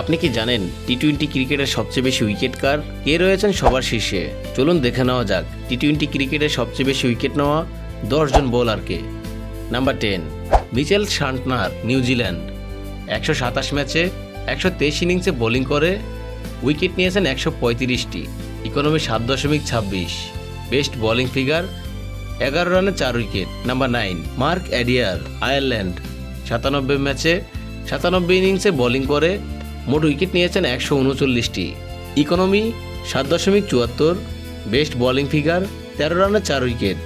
আপনি কি জানেন টি-20 ক্রিকেটের সবচেয়ে বেশি উইকেট কার? কে রয়েছেন সবার শীর্ষে? চলুন দেখে নেওয়া যাক টি-20 ক্রিকেটের সবচেয়ে বেশি উইকেট নেওয়া 10 জন বোলারকে। Number 10, Mitchell Santner, New Zealand. 127 ম্যাচে 123 ইনিংসে বোলিং করে উইকেট নিয়েছেন 135টি। ইকোনমি 7.26। বেস্ট বোলিং ফিগার 11 রানে 4 wicket. Number 9, Mark Adair, Ireland. 97 ম্যাচে 97 ইনিংসে বোলিং করে মোট উইকেট নিয়েছেন 139টি। ইকোনমি 7.74। বেস্ট বোলিং ফিগার 13 রানে 4 wicket.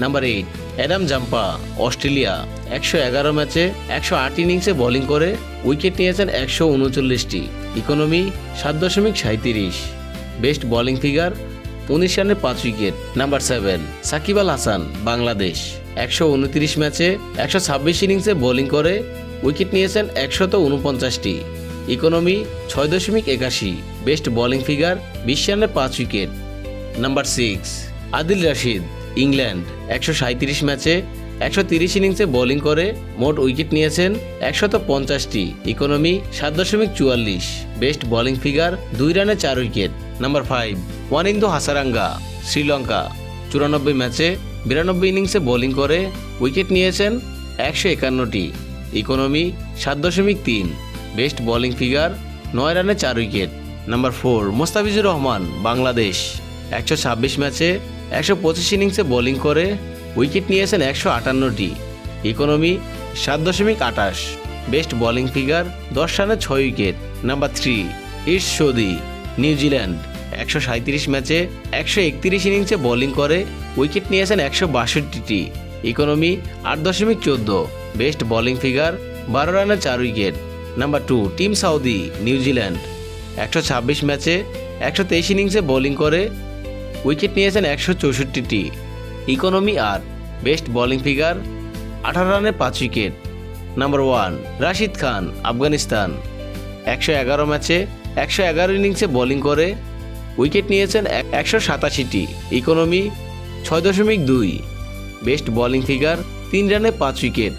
Number 8, Adam Zampa, Australia. 111 ম্যাচে 108 ইনিংসে বোলিং করে উইকেট নিয়েছেন 139টি। ইকোনমি 7.37। বেস্ট বোলিং ফিগার 19 রানে 5 উইকেট। নাম্বার 7, সাকিব আল হাসান, বাংলাদেশ। 129 ম্যাচে 126 ইনিংসে বোলিং করে উইকেট নিয়েছেন 149টি। ইকোনমি 6.81। বেস্ট বোলিং ফিগার 20 রানে 5 wicket. Number 6, Adil Rashid, England. 137 ম্যাচে 130 ইনিংসে বোলিং করে মোট উইকেট নিয়েছেন 150টি। ইকোনমি 7.44। বেস্ট বোলিং ফিগার 2 রানে 4 উইকেট। নাম্বার 5, ওয়ানিন্দু হাসারাঙ্গা, শ্রীলঙ্কা। 94 ম্যাচে 92 ইনিংসে বোলিং করে উইকেট নিয়েছেন 151টি। ইকোনমি 7.3। বেস্ট বোলিং ফিগার 9 রানে 4 উইকেট। নাম্বার 4, মোস্তাফিজুর রহমান, বাংলাদেশ। 126 ম্যাচে 125 ইনিংসে বোলিং করে উইকেট নিয়েছেন 158টি। ইকোনমি 7.28। বেস্ট বোলিং ফিগার 10 রানে 6 wicket. Number 3, Ish Sodhi, New Zealand. 137 ম্যাচে 131 ইনিংসে বোলিং করে উইকেট নিয়েছেন 162টি। ইকোনমি 8.14। বেস্ট বোলিং ফিগার 12 রানে 4 wicket. Number 2, Tim Southee, New Zealand. 126 ম্যাচে 123 ইনিংসে বোলিং করে উইকেট নিয়েছেন 164টি। ইকোনমি 8। বেস্ট বোলিং ফিগার 18 রানে 5 উইকেট। নাম্বার 1, রাশিদ খান, আফগানিস্তান। 111 ম্যাচে 111 ইনিংসে বোলিং করে উইকেট নিয়েছেন 187টি। ইকোনমি 6.2। বেস্ট বোলিং ফিগার 3 রানে 5 উইকেট।